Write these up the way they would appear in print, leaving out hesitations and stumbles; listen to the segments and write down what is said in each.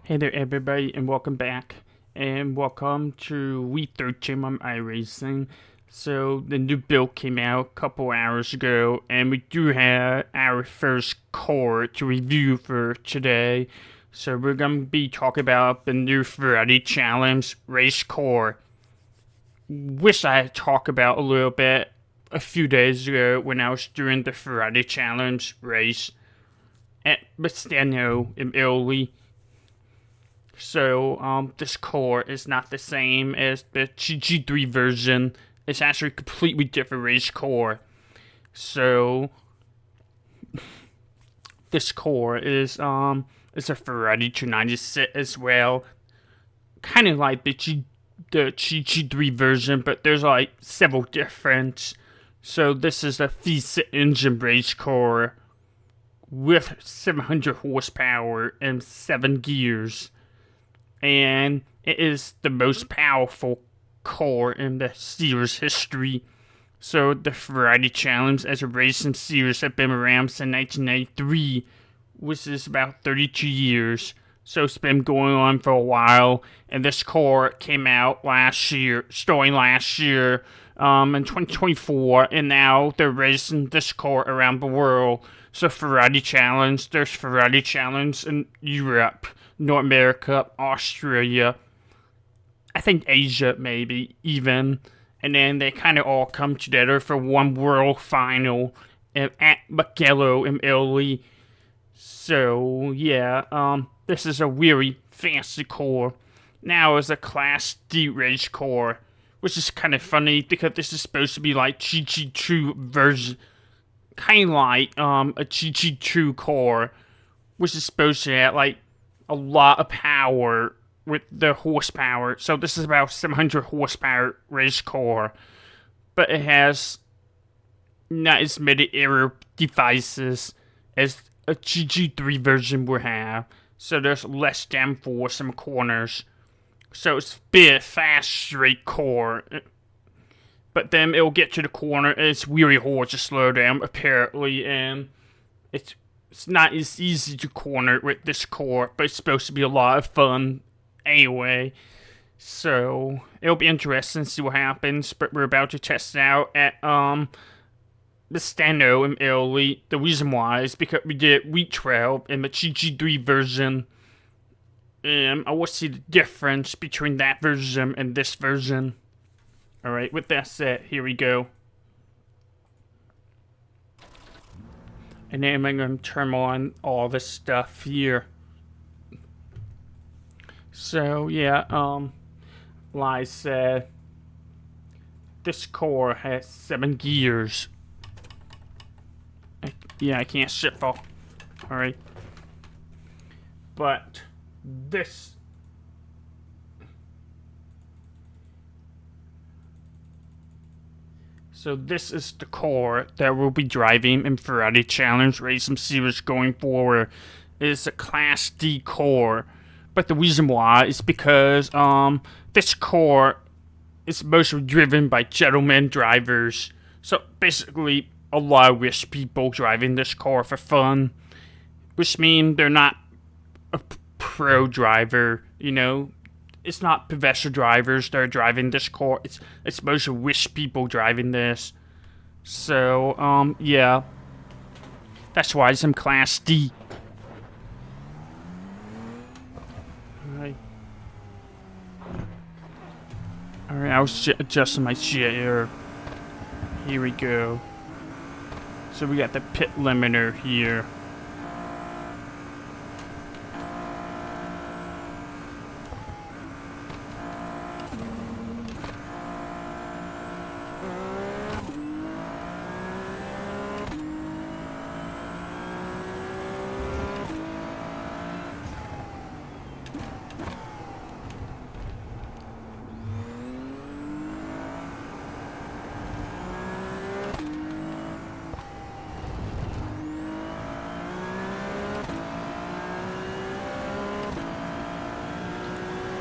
Hey there, everybody, and welcome back. And welcome to week 13 on iRacing. So, the new build came out a couple hours ago, and we do have our first core to review for today. So, we're going to be talking about the new Ferrari Challenge race core. Wish I had talked about a little bit a few days ago when I was doing the Ferrari Challenge race at Mastano in Italy. So, this core is not the same as the GG3 version. It's actually a completely different race core. So, this core is a Ferrari 296 as well. Kind of like the GG3 version, but there's like several differences. So, this is a V6 engine race core with 700 horsepower and 7 gears. And it is the most powerful core in the series history. So the Ferrari Challenge as a racing series have been around since 1993, which is about 32 years. So it's been going on for a while, and this core came out starting last year, in 2024, and now they're racing this core around the world. So there's Ferrari Challenge in Europe, North America, Australia, I think Asia maybe even, and then they kind of all come together for one world final at Mugello in Italy. So yeah, this is a really fancy core. Now it's a Class D race core, which is kind of funny because this is supposed to be like GG2 version, kind of like a GG2 core, which is supposed to have like a lot of power with the horsepower. So this is about 700 horsepower race core, but it has not as many aero devices as a GG3 version would have. So there's less downforce in corners. So it's a bit fast straight core. But then it'll get to the corner and it's really hard to slow down apparently, and it's not as easy to corner with this core, but it's supposed to be a lot of fun anyway. So it'll be interesting to see what happens, but we're about to test it out at Mastano in Italy. The reason why is because we did week 12 in the GG3 version, and I want to see the difference between that version and this version. Alright, with that said, here we go. And then I'm going to turn on all this stuff here. So, yeah, like I said, this core has 7 gears. I can't shuffle. Alright. But this... So this is the core that we'll be driving in Ferrari Challenge Racing Series going forward. It is a Class D core. But the reason why is because this core is mostly driven by gentleman drivers. So basically a lot of rich people driving this car for fun. Which means they're not a pro driver, you know. It's not professional drivers that are driving this car. It's mostly rich people driving this. So, yeah. That's why it's in Class D. Alright. Alright, I was adjusting my shit here. Here we go. So we got the pit limiter here.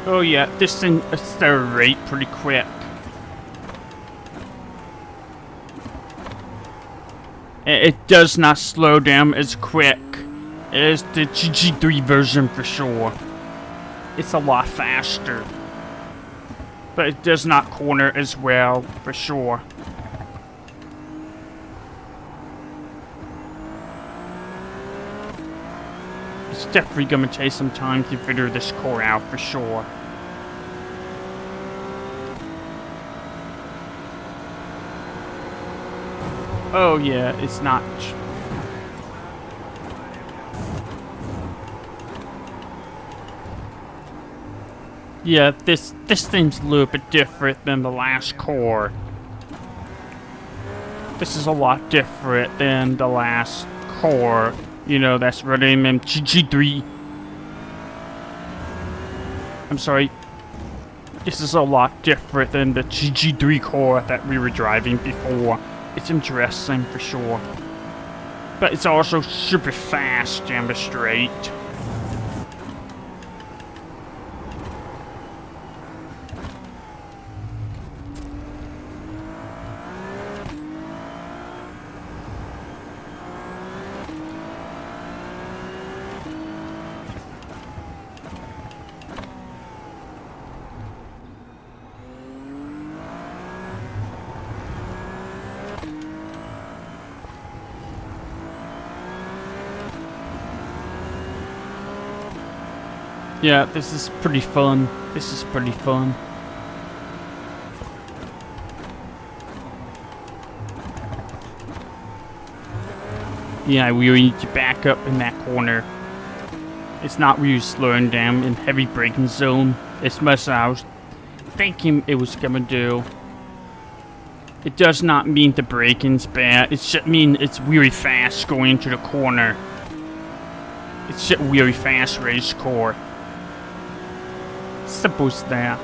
Oh yeah, this thing accelerates pretty quick. It does not slow down as quick as the GG3 version for sure. it's a lot faster. But it does not corner as well, for sure. It's definitely gonna take some time to figure this core out, for sure. Oh yeah, it's not... Yeah, this thing's a little bit different than the last core. This is a lot different than the last core. You know, that's running in GG3. I'm sorry. This is a lot different than the GG3 core that we were driving before. It's interesting for sure. But it's also super fast and straight. Yeah, this is pretty fun. This is pretty fun. Yeah, we really need to back up in that corner. It's not really slowing down in heavy braking zone as much as I was thinking it was gonna do. It does not mean the braking's bad. It just means it's really fast going into the corner. It's just really fast race core. Simple as that.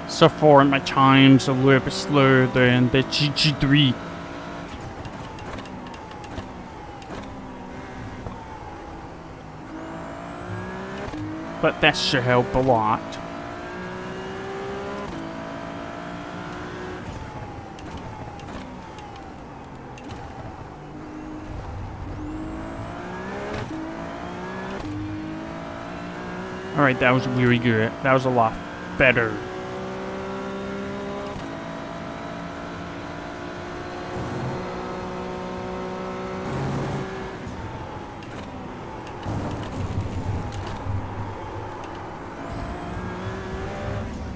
So far, my time's a little bit slower than the GG3. But that should help a lot. Alright, that was really good. That was a lot better.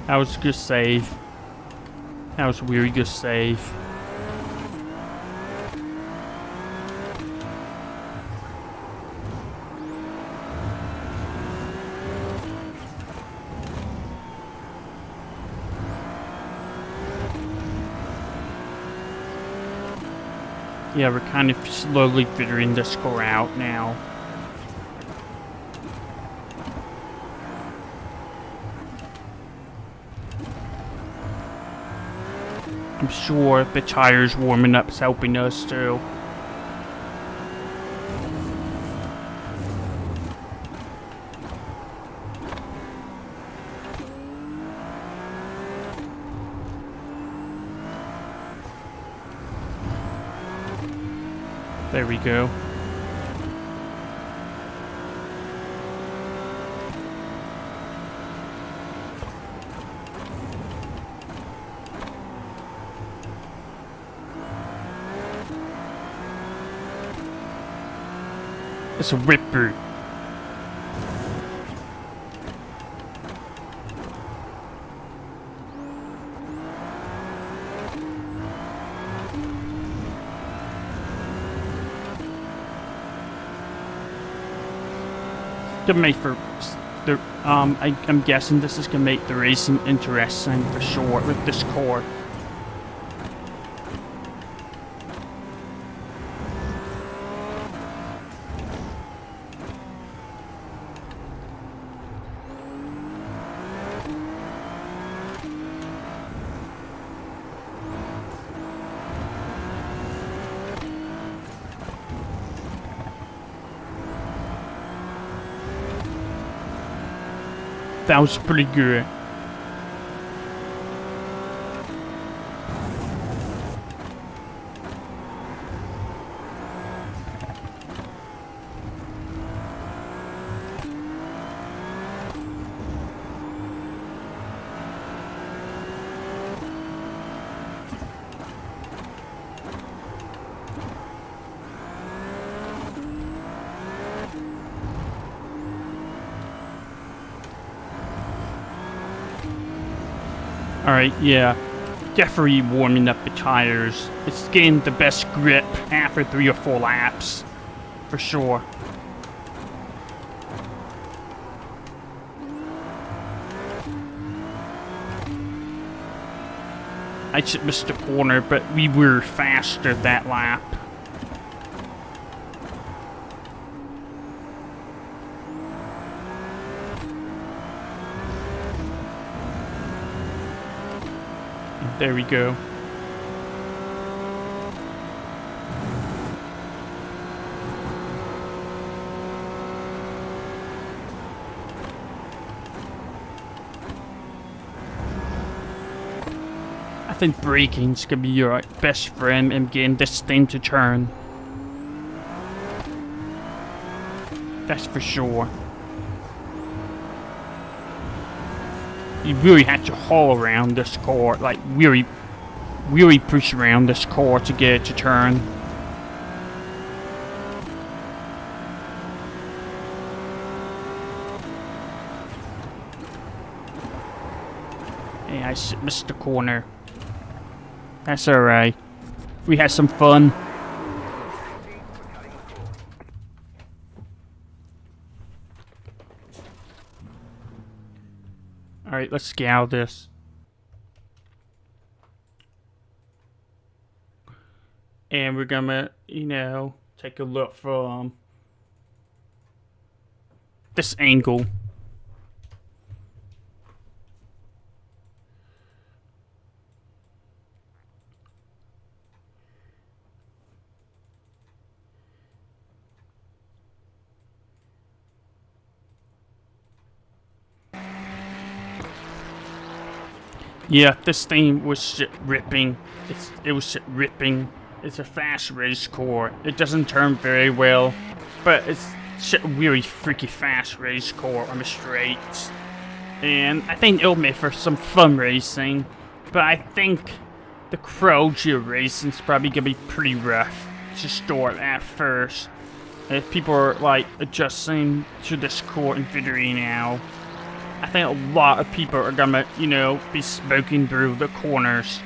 That was a good save. That was a really good save. Yeah, we're kind of slowly figuring this score out now. I'm sure the tires warming up is helping us too. There we go. It's a ripper. To make for the I'm guessing this is gonna make the racing interesting for sure with this core. That was pretty good. Alright, yeah. Definitely warming up the tires. It's getting the best grip after 3 or 4 laps. For sure. I just missed the corner, but we were faster that lap. There we go. I think braking's gonna be your best friend in getting this thing to turn. That's for sure. You really had to haul around this car, like really push around this car to get it to turn. Hey, I missed the corner. That's alright. We had some fun. Alright, let's get out of this. And we're gonna, you know, take a look from this angle. Yeah, this thing was shit ripping. It was shit ripping. It's a fast race car. It doesn't turn very well, but it's shit really freaky fast race car on the straights. And I think it'll make for some fun racing, but I think the Crogia racing's probably gonna be pretty rough to start at first. If people are like adjusting to this car in Victory now. I think a lot of people are gonna, you know, be smoking through the corners,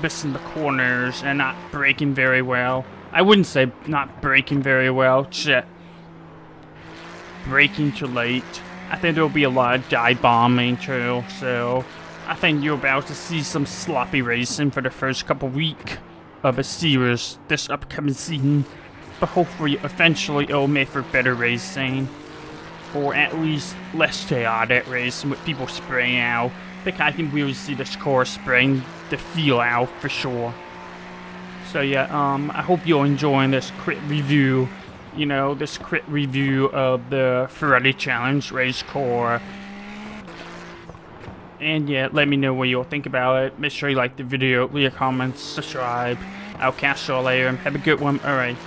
missing the corners, and not braking very well. I wouldn't say not braking very well, shit. Braking too late. I think there'll be a lot of dive bombing too, so I think you're about to see some sloppy racing for the first couple weeks of a series this upcoming season, but hopefully eventually it'll make for better racing. Or at least less chaotic racing with people spraying out. I think I can really see this car spraying the feel out for sure. So yeah, I hope you're enjoying this quick review. You know, this quick review of the Ferrari Challenge race car. And yeah, let me know what you'll think about it. Make sure you like the video, leave your comments, subscribe. I'll catch y'all later. Have a good one. Alright.